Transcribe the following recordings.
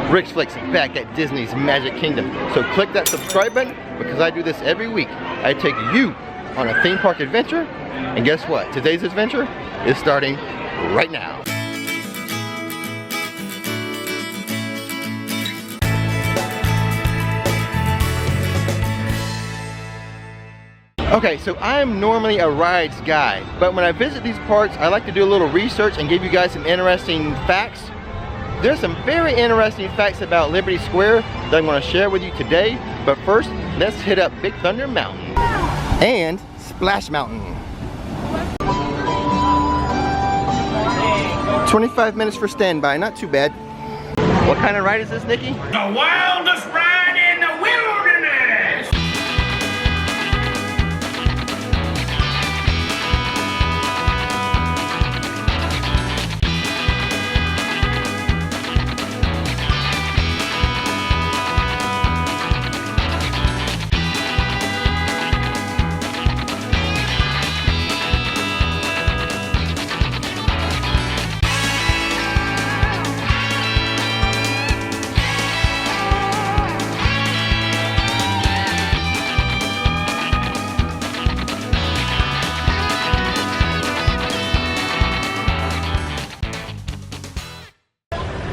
Rick's Flicks back at Disney's Magic Kingdom. So click that subscribe button because I do this every week. I take you on a theme park adventure, and guess what? Today's adventure is starting right now. Okay, so I'm normally a rides guy, but when I visit these parks, I like to do a little research and give you guys some interesting facts. There's some very interesting facts about Liberty Square that I'm going to share with you today, but first, let's hit up Big Thunder Mountain and Splash Mountain. 25 minutes for standby, not too bad. What kind of ride is this, Nikki? The wildest ride in the wilderness!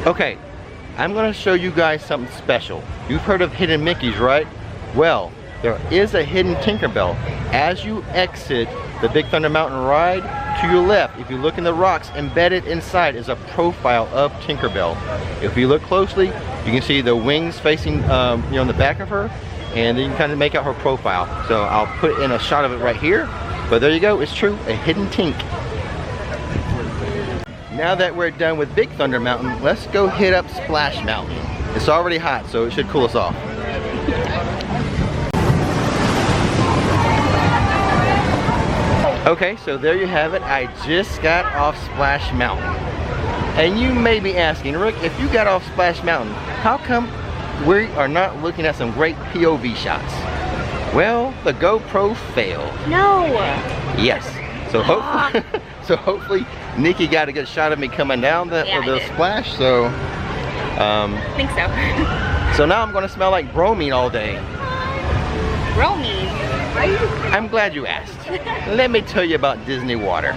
Okay, I'm going to show you guys something special. You've heard of hidden Mickeys, right? Well, there is a hidden Tinkerbell. As you exit the Big Thunder Mountain ride, to your left, if you look in the rocks, embedded inside is a profile of Tinkerbell. If you look closely, you can see the wings facing in the back of her, and then you can kind of make out her profile. So I'll put in a shot of it right here. But there you go, it's true, a hidden Tink. Now that we're done with Big Thunder Mountain, let's go hit up Splash Mountain. It's already hot, so it should cool us off. Okay, so there you have it. I just got off Splash Mountain. And you may be asking, Rick, if you got off Splash Mountain, how come we are not looking at some great POV shots? Well, the GoPro failed. No! Yes. So hopefully Nikki got a good shot of me coming down the splash, so I think so. So now I'm gonna smell like bromine all day. Bromine? I'm glad you asked. Let me tell you about Disney water.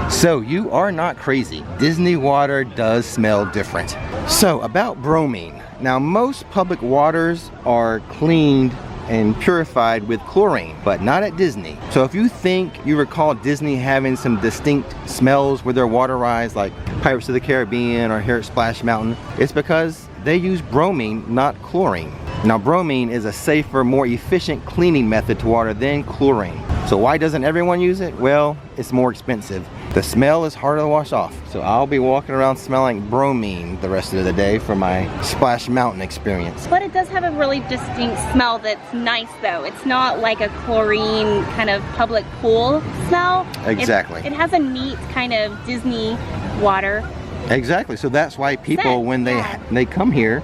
So you are not crazy. Disney water does smell different. So about bromine. Now most public waters are cleaned and purified with chlorine, but not at Disney. So if you think you recall Disney having some distinct smells with their water rides like Pirates of the Caribbean or here at Splash Mountain, it's because they use bromine, not chlorine. Now bromine is a safer, more efficient cleaning method to water than chlorine. So why doesn't everyone use it? Well, it's more expensive. The smell is harder to wash off. So I'll be walking around smelling bromine the rest of the day for my Splash Mountain experience. But it does have a really distinct smell that's nice though. It's not like a chlorine kind of public pool smell. Exactly. It has a neat kind of Disney water. Exactly. So that's why people, when they come here,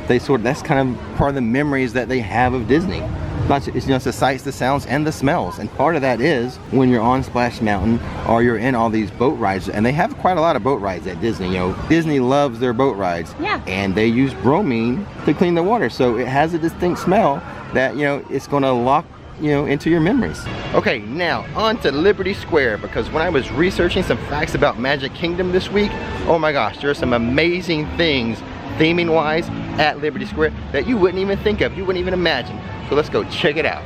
that's kind of part of the memories that they have of Disney. It's the sights, the sounds, and the smells. And part of that is when you're on Splash Mountain or you're in all these boat rides, and they have quite a lot of boat rides at Disney. Disney loves their boat rides. Yeah. And they use bromine to clean the water, so it has a distinct smell that it's going to lock into your memories. Okay, now on to Liberty Square, because when I was researching some facts about Magic Kingdom this week, oh my gosh, there are some amazing things theming wise at Liberty Square that you wouldn't even think of, you wouldn't even imagine. So let's go check it out.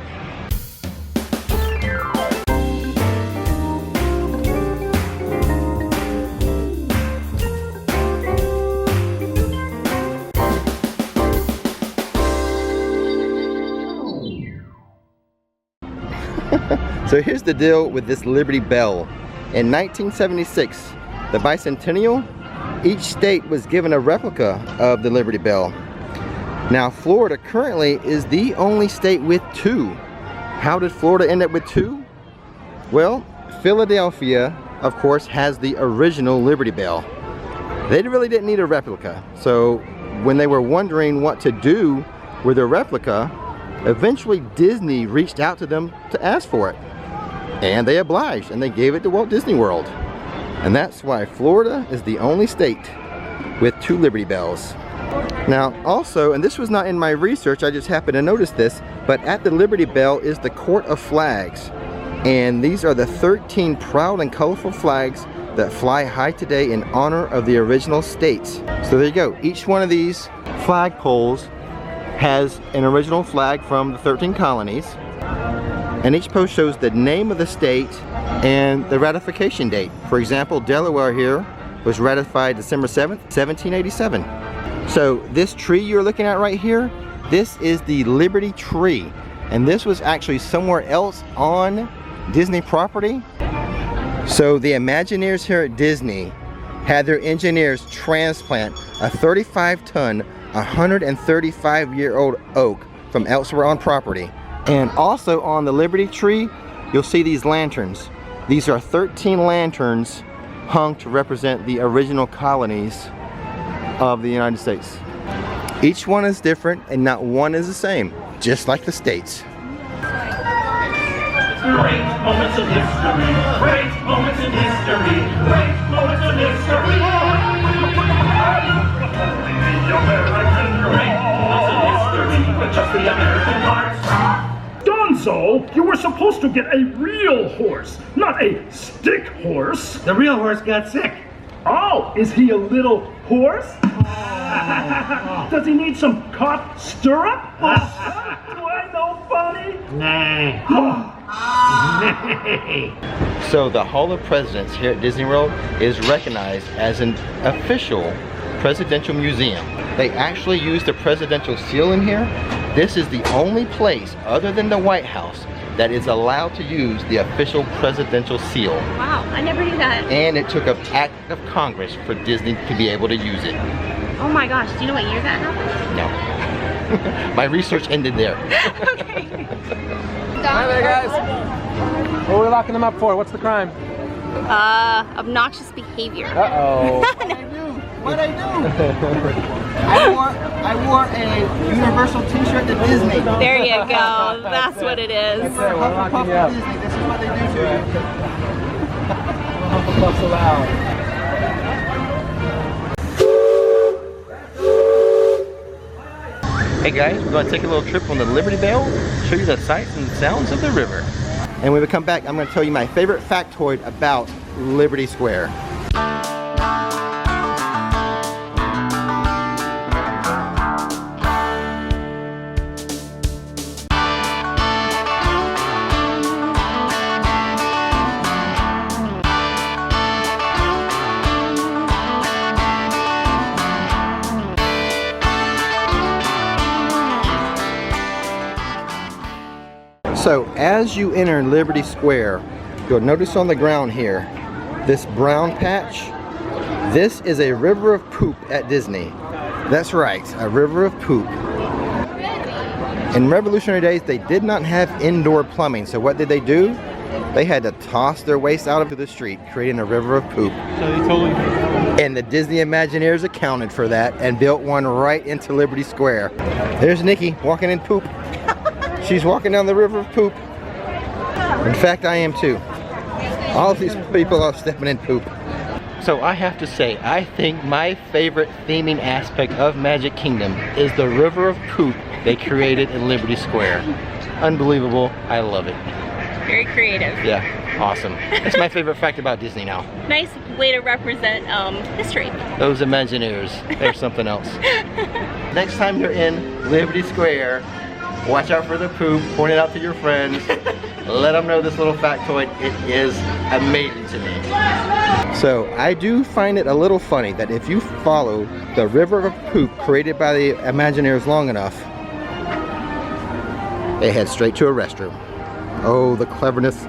So here's the deal with this Liberty Belle. In 1976, the bicentennial, each state was given a replica of the Liberty Belle. Now Florida currently is the only state with two. How did Florida end up with two? Well, Philadelphia, of course, has the original Liberty Belle. They really didn't need a replica. So when they were wondering what to do with their replica, eventually Disney reached out to them to ask for it. And they obliged, and they gave it to Walt Disney World. And that's why Florida is the only state with 2 Liberty Bells. Now also, and this was not in my research, I just happened to notice this, but at the Liberty Bell is the Court of Flags. And these are the 13 proud and colorful flags that fly high today in honor of the original states. So there you go. Each one of these flag poles has an original flag from the 13 colonies. And each post shows the name of the state and the ratification date. For example, Delaware here was ratified December 7th, 1787. So this tree you're looking at right here, this is the Liberty Tree. And this was actually somewhere else on Disney property. So the Imagineers here at Disney had their engineers transplant a 35-ton, 135-year-old oak from elsewhere on property. And also on the Liberty Tree, you'll see these lanterns. These are 13 lanterns hung to represent the original colonies of the United States. Each one is different and not one is the same, just like the states. Great moments in history, great moments in history, great moments in history. The American great moments in history, with just the American hearts. Donzo, you were supposed to get a real horse, not a stick horse. The real horse got sick. Oh, is he a little horse? Does he need some cough stirrup? Do I know, Bunny? Nah. So the Hall of Presidents here at Disney World is recognized as an official presidential museum. They actually use the presidential seal in here. This is the only place other than the White House that is allowed to use the official presidential seal. Wow, I never knew that. And it took an act of Congress for Disney to be able to use it. Oh my gosh, do you know what year that happened? No. My research ended there. Okay. Hi there, guys. What are we locking them up for? What's the crime? Obnoxious behavior. Uh-oh. What'd I do? I wore a Universal t-shirt to Disney. There you go. That's what it is. We're locking you up. Disney. This is what they do to you. Hufflepuff's allowed. Hey guys, we're going to take a little trip on the Liberty Bell, show you the sights and sounds of the river. And when we come back, I'm going to tell you my favorite factoid about Liberty Square. So as you enter Liberty Square, you'll notice on the ground here, this brown patch. This is a river of poop at Disney. That's right, a river of poop. In Revolutionary days, they did not have indoor plumbing, so what did they do? They had to toss their waste out into the street, creating a river of poop. So they totally... And the Disney Imagineers accounted for that and built one right into Liberty Square. There's Nikki walking in poop. She's walking down the river of poop. In fact, I am too. All of these people are stepping in poop. So I have to say, I think my favorite theming aspect of Magic Kingdom is the river of poop they created in Liberty Square. Unbelievable. I love it. Very creative. Yeah, awesome. That's my favorite fact about Disney now. Nice way to represent history. Those Imagineers, they're something else. Next time you're in Liberty Square, watch out for the poop, point it out to your friends, let them know this little factoid. It is amazing to me. So I do find it a little funny that if you follow the river of poop created by the Imagineers long enough, they head straight to a restroom. Oh, the cleverness.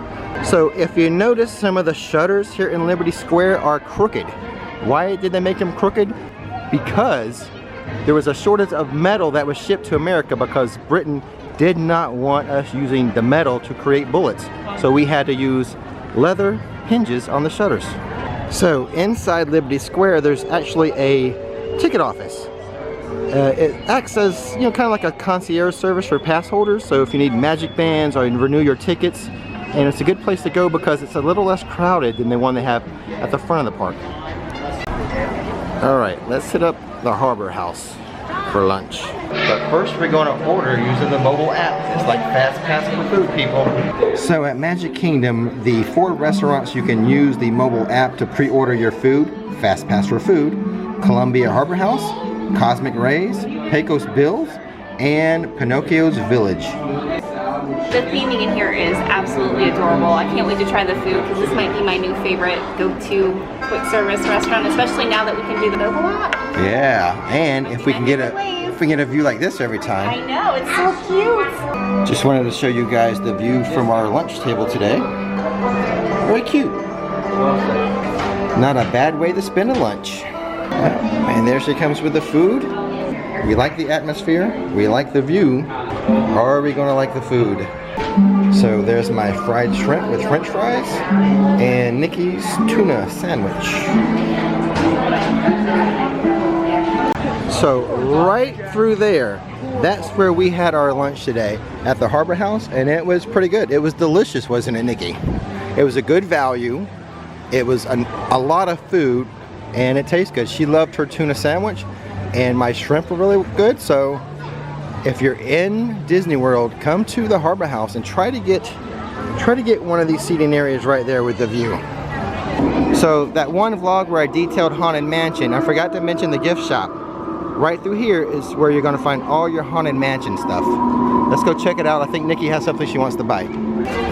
So if you notice, some of the shutters here in Liberty Square are crooked. Why did they make them crooked? Because there was a shortage of metal that was shipped to America because Britain did not want us using the metal to create bullets. So we had to use leather hinges on the shutters. So inside Liberty Square, there's actually a ticket office. It acts as, you know, kind of like a concierge service for pass holders. So if you need magic bands or renew your tickets, and it's a good place to go because it's a little less crowded than the one they have at the front of the park. All right, let's hit up the Harbour House for lunch. But first we're gonna order using the mobile app. It's like fast pass for food, people. So at Magic Kingdom, the 4 restaurants you can use the mobile app to pre-order your food, fast pass for food, Columbia Harbour House, Cosmic Rays, Pecos Bills, and Pinocchio's Village. The theming in here is absolutely adorable. I can't wait to try the food because this might be my new favorite go-to quick service restaurant, especially now that we can do the mobile app. Yeah, and if we can get a view like this every time. I know, it's so cute. Just wanted to show you guys the view from our lunch table today. Very cute. Not a bad way to spend a lunch. And there she comes with the food. We like the atmosphere, we like the view. Are we gonna like the food? So there's my fried shrimp with french fries and Nikki's tuna sandwich. So right through there, that's where we had our lunch today at the Harbour House, and it was pretty good. It was delicious, wasn't it, Nikki? It was a good value. It was a lot of food, and it tastes good. She loved her tuna sandwich, and my shrimp were really good. So if you're in Disney World, come to the Harbour House and try to get one of these seating areas right there with the view. So that one vlog where I detailed Haunted Mansion, I forgot to mention the gift shop. Right through here is where you're gonna find all your Haunted Mansion stuff. Let's go check it out. I think Nikki has something she wants to buy.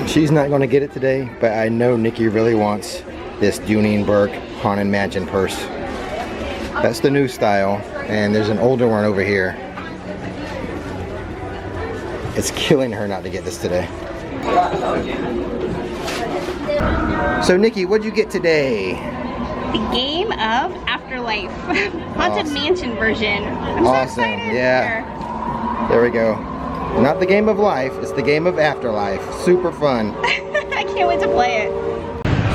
She's not gonna get it today, but I know Nikki really wants this Duningburg Haunted Mansion purse. That's the new style, and there's an older one over here. It's killing her not to get this today. So Nikki, what'd you get today? The game of Afterlife. Haunted Mansion version. I'm Awesome, so excited. yeah. There we go. Not the game of life, it's the game of Afterlife. Super fun. I can't wait to play it.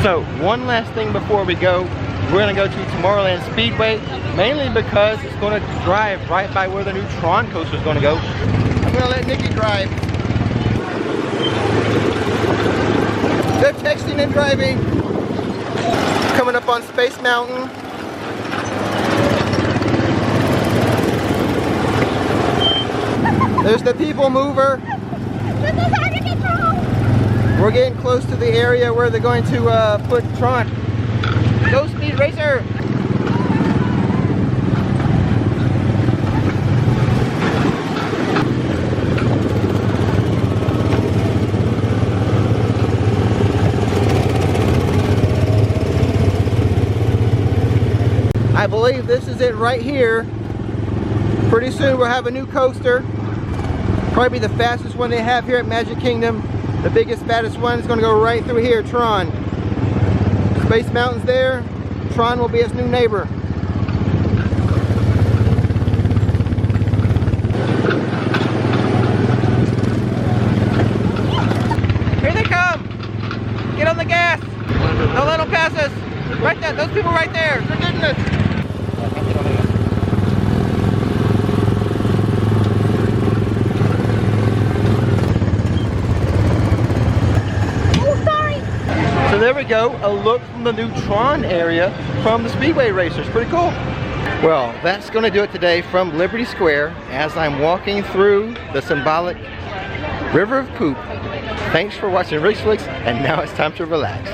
So one last thing before we go. We're gonna go to Tomorrowland Speedway, mainly because it's gonna drive right by where the new Tron coaster is gonna go. I'm gonna let Nikki drive. Good texting and driving. Coming up on Space Mountain. There's the people mover. We're getting close to the area where they're going to put Tron. Go Speed Racer! I believe this is it right here. Pretty soon we'll have a new coaster. Probably the fastest one they have here at Magic Kingdom. The biggest, fattest one is going to go right through here, Tron. Space Mountain's there. Tron will be its new neighbor. Here they come! Get on the gas! Don't let them pass us! Right there, those people right there! For goodness! So there we go, a look from the new Tron area from the Speedway Racers. Pretty cool. Well, that's going to do it today from Liberty Square as I'm walking through the symbolic River of Poop. Thanks for watching Rick's Flicks, and now it's time to relax.